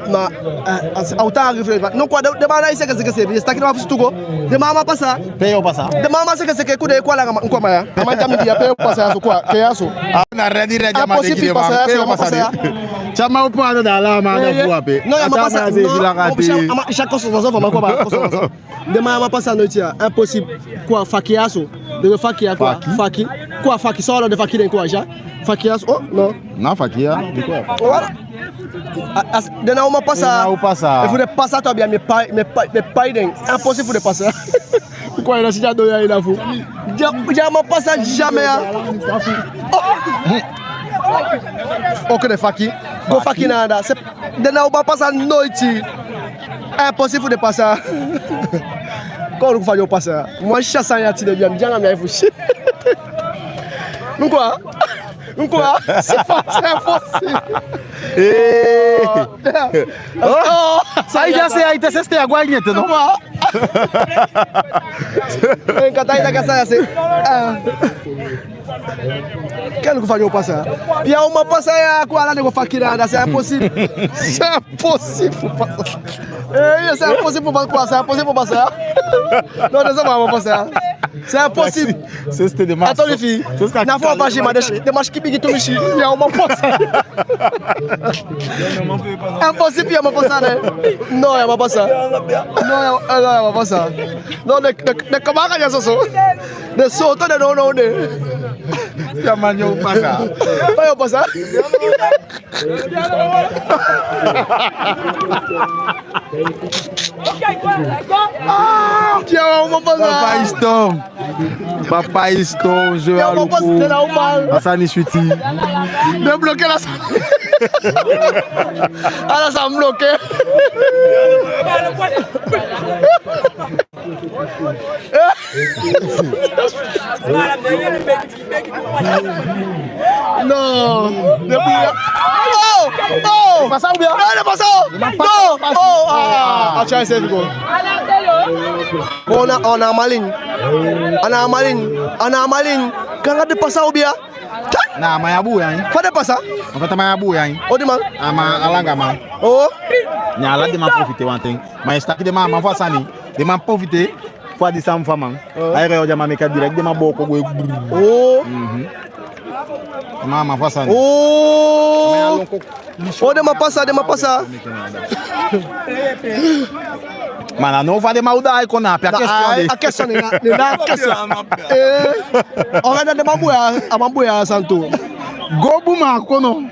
ma auta arrive non quoi de ba na ise que c'est taki na fu surtout go. De mama passa. Peyo passa. De mama se que ku de kwa langa kwa maya. Amanja mi dia peyo passa so kwa ke yaso. Na ready ma de ki passa. Chama upano da la ma na fuape. Non, ma passa. Chaque consommation va quoi consommation. Demain ma passa no tia impossible quoi fakiaso. De fakia quoi faki. Quoi faki solo de faki den quoi ja. Fakiaso oh non. Non fakia de quoi? Voilà. De na uma passa. Il faut de passer toi bien mais pas den. Impossible de passer. Quoi il a déjà donné il a fou. Jamais passa jamais. Ok de faki. Go faki nada. C'est de na uma passa noite. Impossible de passer. Quand on fait passer. Moi je chasse un ti de bien bien mais il faut. Quoi? Quoi? C'est impossible. Oh, ça já sei aí você tem agora niente não? Encatai da casa assim. Quem não faz o passar? E há uma passar com a lá de faquirada, c'est impossible. C'est impossible passar. C'est impossible passar, impossible passar. Non, não vamos passar. C'est impossible. C'était des matchs. Attends les filles. Na fois pas chez moi des matchs qui bigi tout michi. Il y a uma passar. Impossible il y a uma passar. Non, il y a uma passar. Non, il y a uma passar. Non, de comment que ça so? De soto de non non de. Ya manyo passar. Vai eu passar. Tiens, on va passer. Papa Iston, je vais à l'eau. Hassani Chuti. De bloquer la salle. Ah là, ça me bloque. Non. Oh! Oh! Passa ou bien? Non, passa! Non! Oh! Ah! Tiens, c'est quoi? On a maline. On a maline. Quand on a passé ou bien? Na mayabu yani. Pas de passé? On fait mayabu yani. Oh, dis-moi. Ama alanga man. Oh! Nya ala de ma profiter wanting. Mais staki de ma voix sani. De ma profiter. Fois di sam faman. Ay reyo jama me ka direct de ma boko go. Oh! Ma voix sani. Oh! Oh, de ma passe. Mana não vai de maldade com a questão on va de mambuya santo gobu ma kono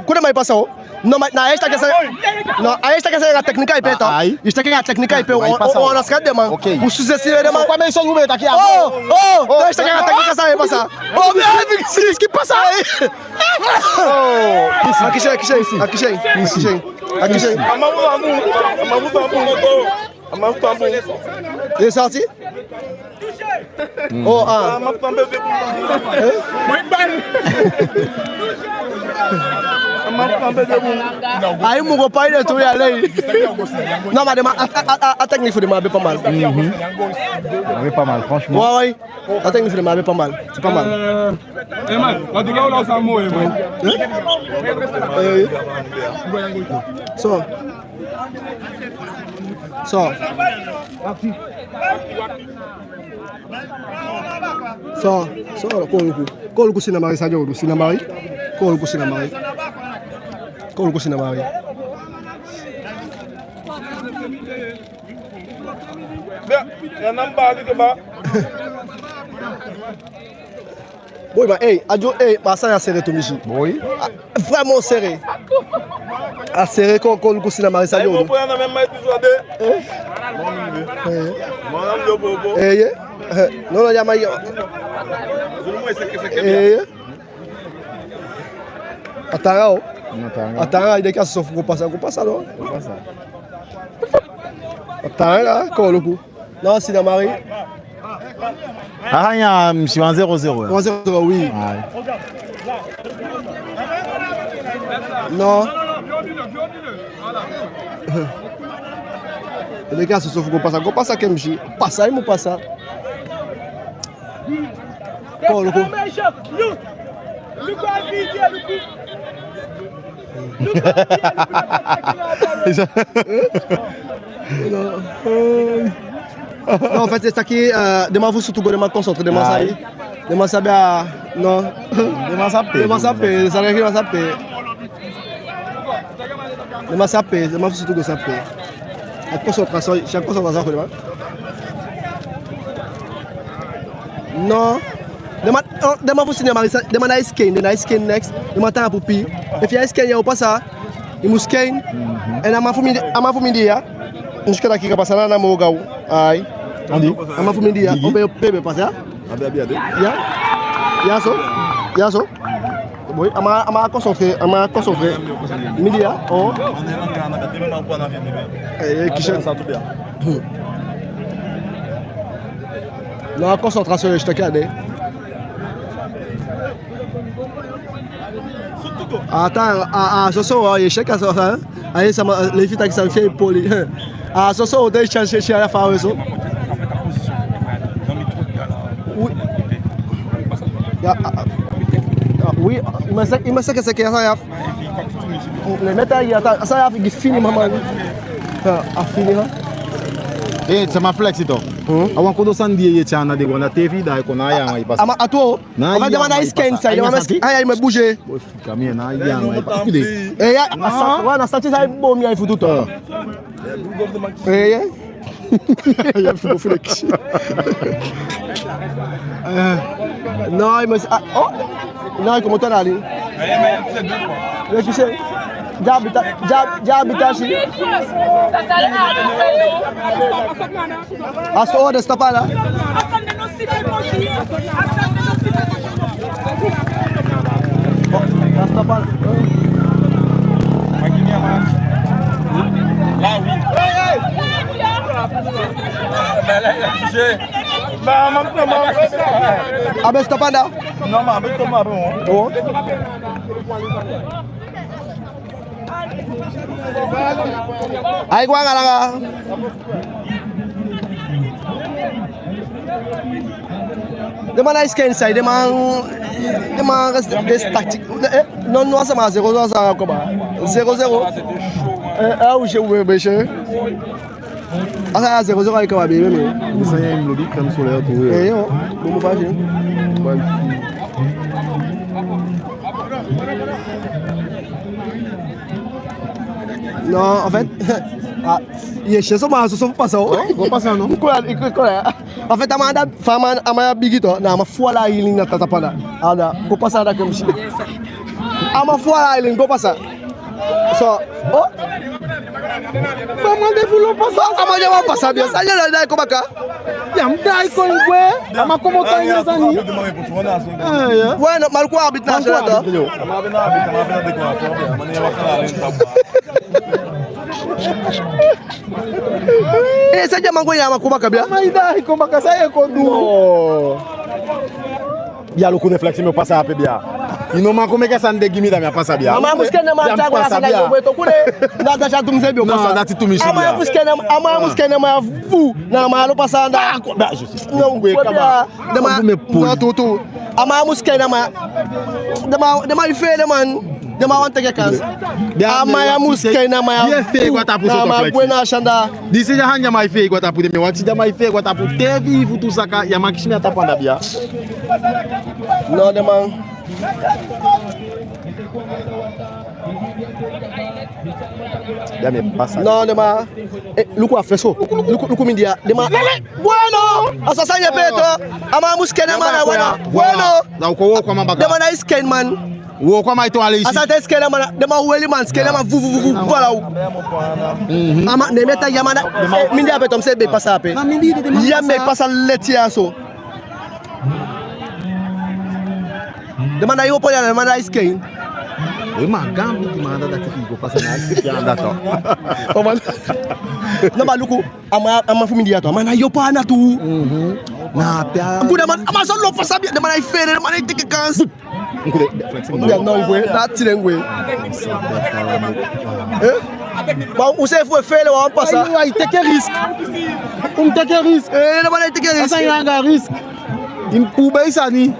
kuna mai passar não na esta questão não a esta questão é técnica e peta isto aqui é técnica e peta on a escada man o sucesseur de man como é só o beta aqui oh esta aqui é técnica sai passar oh meu que passa aí aqui chega il est sorti? Oh, ah. Aí mon copain il est tombé à l'œil. Non mais la technique faut démarrer pas mal. Oui pas mal franchement. Ouais. La technique faut démarrer pas mal. C'est pas mal. La dégâts là ça moi. So, koluku sinamari sajo du sinamari. Koluku sinamari. Ya namba ke ba. Boy bah adio ça serré tout michi. Oui. Vraiment serré. A serré koluku sinamari sajo du. Non ya mai. Atanga ide ka so fu passa não. Atanga koluku. Non sinamari. Arranha, je suis en 0-0. 0-0 oui. Non. Les gars, se sauf qu'on passe. Qu'on passe à Kemji. Pas ça, il me passe ça. Oh, le coup. Non, en fait, c'est ça qui est. Demain, vous surtout demain concentrer, demain ça y est. Demain ça bien. Non. Demain ça paie. Demain ça paie. Ça demain ça paie. Demain ça paie. Demain, vous surtout que ça paie. La concentration, chaque concentration, demain. Non. Demain, vous cinéma, demain, il scan, il scan next. Demain, t'as un poupi. Et puis, il scan, il n'y a pas ça. Il me scan. Et à ma famille, jusqu'à là, qui va passer là, dans mon gars. Aïe. Andi. À ma famille, on peut passer là. Ya so. Oui, à ma concentré. Midi, oh. Qui cherche ça tout bien. La concentration, je te cadre. Attends, ce soir, il y a chacun ça. Allez, ça m'a les filles qui s'en fait poli. Ce soir, on doit chercher à la fin. Oui, il m'a dit que c'est que ça. Les métal, ça a fini, maman. A fini, hein? Eh, ça m'a flexé, toi. Avant qu'on s'en dise, il y a des grenades TV, il y a des passes. À toi, on va demander à scan ça. Il m'a bougé. Et on a senti ça, bon, il faut tout le temps. Il a fait le cliché. Non, il me dit. Oh! Non, il commence à aller. Le cliché. Jabitashi. A so de stapa là. Stapa. Ah ben stapa là. Non, mais comment bon? Aïe, quoi, là? Demande à scan ça, demande des tactiques. Non, ça m'a 0-0, ça comment? 0-0. Ah oui, j'ai ouvert, monsieur. Ah, ça 0-0 avec un bébé. Ça y est, une logique comme solaire. Eh, oh, bon, pas bien. Non, en fait, il est chez soi, mais ça ne pas ça. On passe à non? En fait, je bigi to, na ma foi la healing na tatapana. Ada, ko pasa da comme si. Ama foi la healing ko pasa. So, oh. Comment développer pasa? Ama je pasa bien. Ça je dai ko baka. Yam dai ko ngwe. Ama como tá indo sani? Ouais, non, mal ko arbitre national da. Ama bena arbitre, ama bena décorateur. Mani ya wakala eh, ça jaman ko yama ko baka bien. Ama idai ko baka ça ko du. Bien le coup de flexion me passe à peu bien. Il nous manque que ça ne dégime dans ma passe bien. Ama muskena ma ta kwa sana yo to kule. Na ta cha tumze bio pasa. Na ti tumishi. Ama muskena ma fu na ma lo pasa nda. Ba je sais. Non ngwe kama. Dama tutu. Ama muskena ma. Dama ifele man. Dama want take chance. Ama ya muskena ma. Bien fait quoi ta pour ce complexe. Buena shanda. Disi ja hanya mai fait quoi ta pour me wanti ja mai fait quoi ta pour tevi futu saka ya makishina ta panda bia. Non dama. Non, dema. Luku a fait ça. Luku mindia. Dema. Bueno. Asasa ya peto. Ama muskena mana wana. Bueno. Na uko kwa mabaka. Dema na scan man. Wo kwa mai to ale ici. Asata skena mana. Dema weli man skena man vu voilà. Ama ne meta yamana. Mindia peto mse be passa pe. Ya me passa letia so. Dema na yo poya na mana scan. Oui, ma gamme qui m'a donné des filles parce que c'est un data. Non, mais Luku, ama famille à toi. Mana yo pas na tout. Na pia. Buda man, ama so lo pas bien. De mana fait, de mana take chance. Non, ngwe, na tire ngwe. Bon, vous savez, il faut faire le on passe ça. Il take a risque. Il take a risque. Il take a risque. Ça, il y a un risque. Il me coupe ça ni.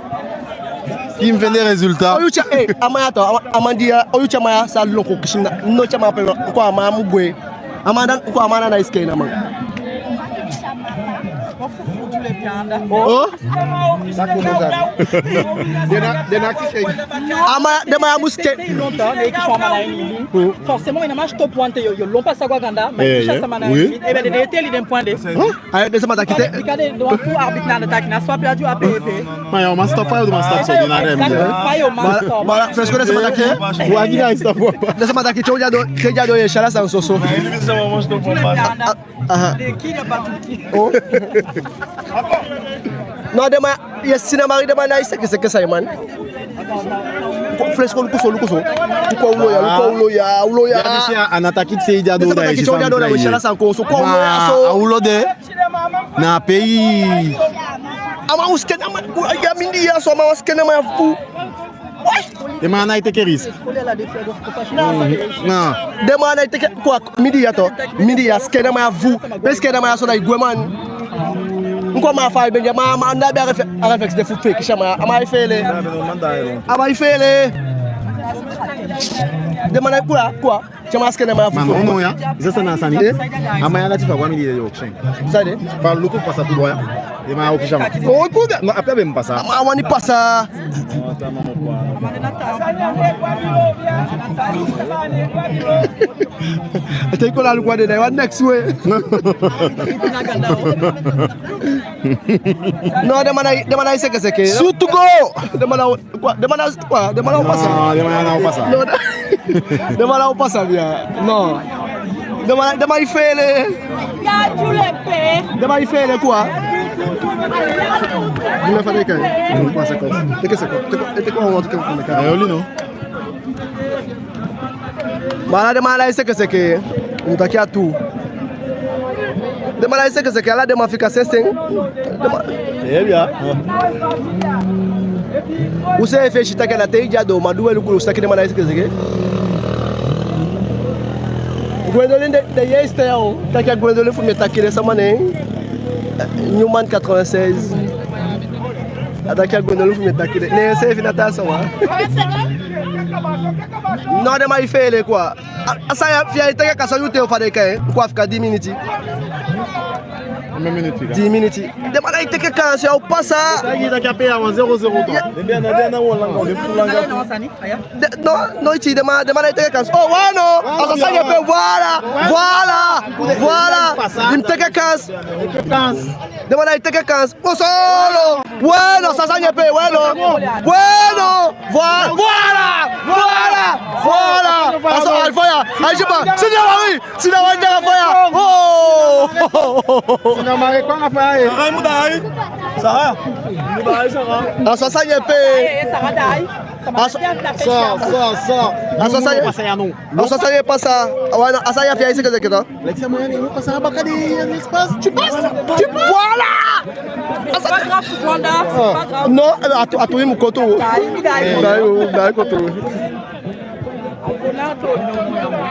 Il me fait des résultats. Oyucha, Amayato, Amandia, Oyucha Maya, ça loko kishina, no chama pe ko ama mugwe. Amanda ko amana na iske na man. Oh? Forcément, il a marché top pointe. Ils l'ont pas savoir Ganda, mais ça m'a dit. Et bien, il était l'idée point de. Allez, ça m'a attaqué. Regardez, donc tout arbitre n'a d'attaque, n'a soit perdu à PEP. Mais on m'a stoppé ou m'a stoppé sur la rem. Voilà, fais ce que ça m'a attaqué. Ou à Guinée, ça va. Ça m'a attaqué. Tu as dit, et Chala, ça soso. Oh. Non, demain, il y a cinéma, demain, c'est que ça, man. Flesh ko lukuso ko uloya an attaque de Seidiado da je so ko ulode na pays ama uskena ya mindi ya so ma uskena ma fu de mana ite que risque non de mana ite quoi mindi ya to mindi ya skena ma fu parce que ma so da igweman nko ma fa be ma na be reflex de foot fake chama ama ifele de mana quoi chama skena ma fu non ya ça na sani ama ya latifa kwa midi yo chen ça de par le coup passa tout droit et ma au chama oh écoute non après même pas ça ama wani passa Take all the water there. What next way? No, the man I say que shoot to go. The man quoi? The man passe. Ah, the man passe. No, the man passe bien. No. The man il fait le. The man il fait le quoi? Il me fait que. On passe quoi? T'es quoi on te comme ça? Eh, non. Mala de mala ise que mtakia tu. De mala ise que ala de mafika seseng. Eh bien. Use fe shita kana teja do maduwe lukulu saki de mala ise que. Gwendolyn de yeste yo, takia Gwendolyn fu metakire samane. Newman 96. Atakia Gwendolyn fu metakire. Ne se finata sawa. Non, de ma fait quoi. Ça y a été qu'à ça youte au fadeka quoi faire 10 minutes. 10 minutes. De ma été que quand c'est au passe ça. Il a capé à 0-0. Non, tu de ma été que quand. Oh ouais non. Ça y est peu voilà. Il me take quand. De ma été que quand. Oh solo. Ouais non, ça y est peu ouais non. Voilà. Asa alfaya. Ajiba. Sina wanja alfaya. Oh. Sina mare kwa alfaya. Mudai. Ça va. Asa ça y est pe. Ça va dai. Ça. Asa ça y est pas ça ya non. Asa ça y est pas ça. Ouais, asa y a fait ici que ça. Lexa moyen il passe à bakadi l'espace. Tu passes. Voilà. C'est pas grave pour Rwanda, c'est pas grave. Non, à toi mon koto. Dai koto.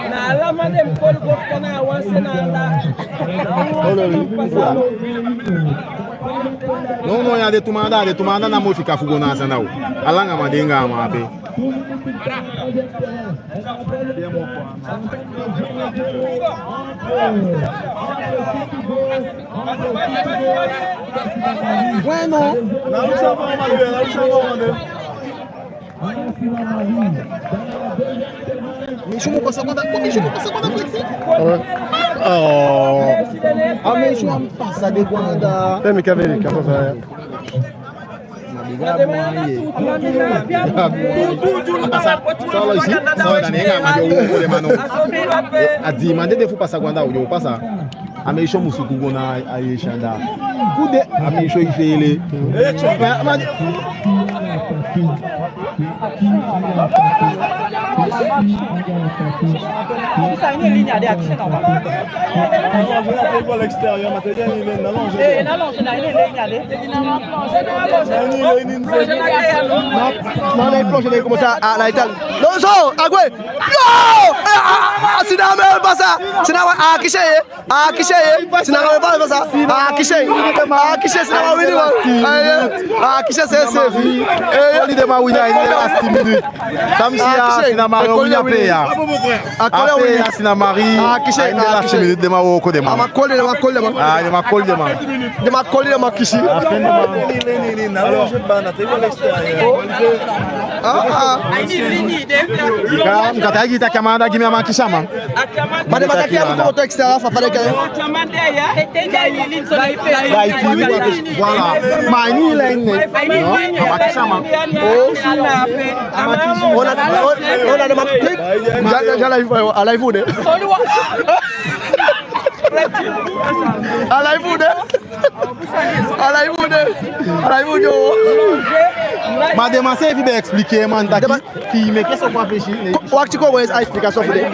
Na alama de mkono kwa kana wanse na anda. Non, il y a des tumanda na mo fika fugo na sana o. Alanga madenga amabe. Bueno. Mishu mo passa quando flexi. Oh. A mishu am passa de guarda. Tem que ver, que fazer. Só ici, só da nega, mas eu vou mano. A demanda de fu passa quando eu passa. A mishu musuku gona aí chanda. Kude a mishu ifele. Ça une ligne à d'action en bas. À l'extérieur, matériel, il est allongé. Eh, non, je n'ai une ligne à non, les plongées comme ça à la Italie. Non, ça, agwe. No! Sinama pas ça. Sinama akishe. Sinama pas ça. Akishe. Sinama wini ba. Akishe c'est. Il démarre winner il est last minute. Comme si Sinama winner player. Akole winner Sinama akishe il est last minute démarre au côté ma. Amakolle. Ah, il m'a collé demain. Kishi. Alors, je banne à l'extérieur. Mkata hiki takamanda kimi ama kishama. Made matakia mkoto extérieur fa fale kaya. Voilà. Mani lenne. Ama kishama. On a de ma clip. À live de. Madame, c'est bien expliqué, man. Qui mais qu'est-ce qu'on va faire ici? Wakati kwa wezi explication for them.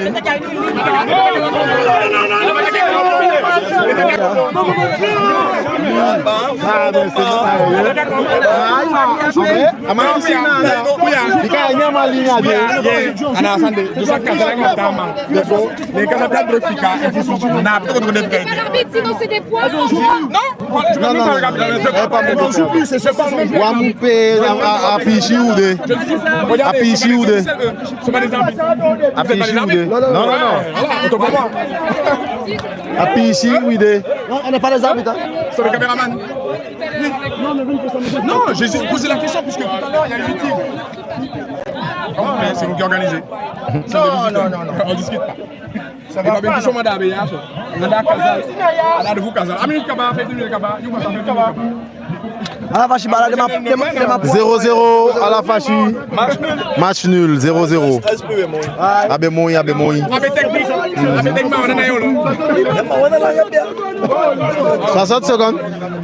Sinon c'est des points. Non, joue plus, c'est pas On n'est pas les arbitres. C'est le caméraman. Non, j'ai juste posé la question puisque tout à l'heure il y a eu une team. C'est vous qui organisez. Non. On discute pas. Ça va bien question madame ya so. Ada Kazal. Ada de vous Kazal. Amine Kaba fait 2 minutes Kaba. You must have Kaba. À la vache, balade de ma 0-0 à la Fachi. Match nul 0-0. Abe moi. 60 secondes.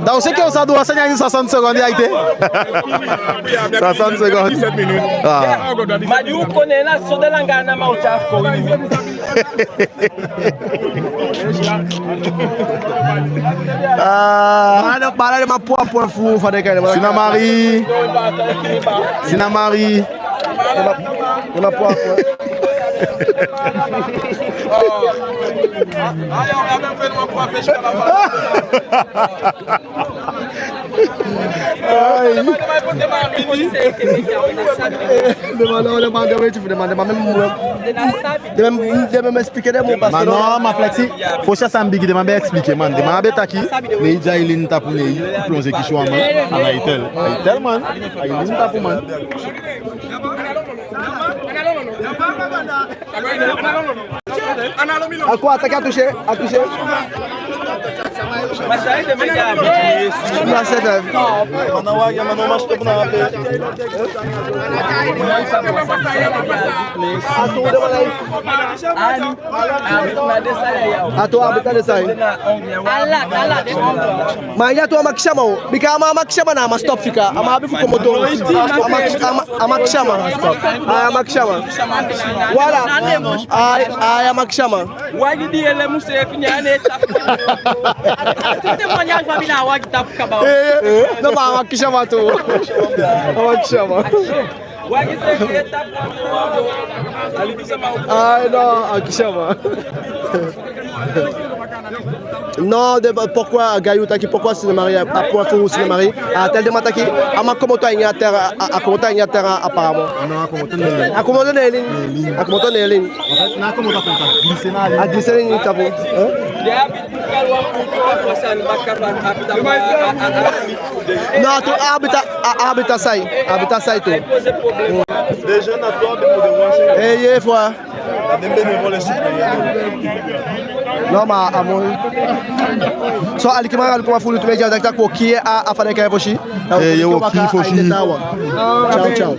Donc c'est que ça doit enseigner 60 secondes il a été. 60 secondes. 17 minutes. Madi u connaît la so de langana ma uchafko. Balade de ma point fou. Sinamari. On a point. Non, ma flexi, faut chercher un big demande expliquer man. Demande taki, mais il a une tape ne plonger qui choix man. Aitel man. Aitel tape man. À quoi attaquer à toucher? Não, mas aqui chama tu. Aqui chama. Ai, não, aqui chama. Non, pourquoi Gaïou Taki, pourquoi Sinamari, à quoi faut Sinamari, à tel de Mataki, à ma comment tu as terre, à comment tu as terre apparemment. Non, à comment tu as ligne. À glisser les lignes, t'as vu. Non, tu habites à Saï, tout. Des jeunes à toi, Eh, fois. Non, mais à moi. So, alikimara alikuwa fulu tumeja dakika kwa kie a afanya kaya foshi. Eh, yo ki foshi. Ciao.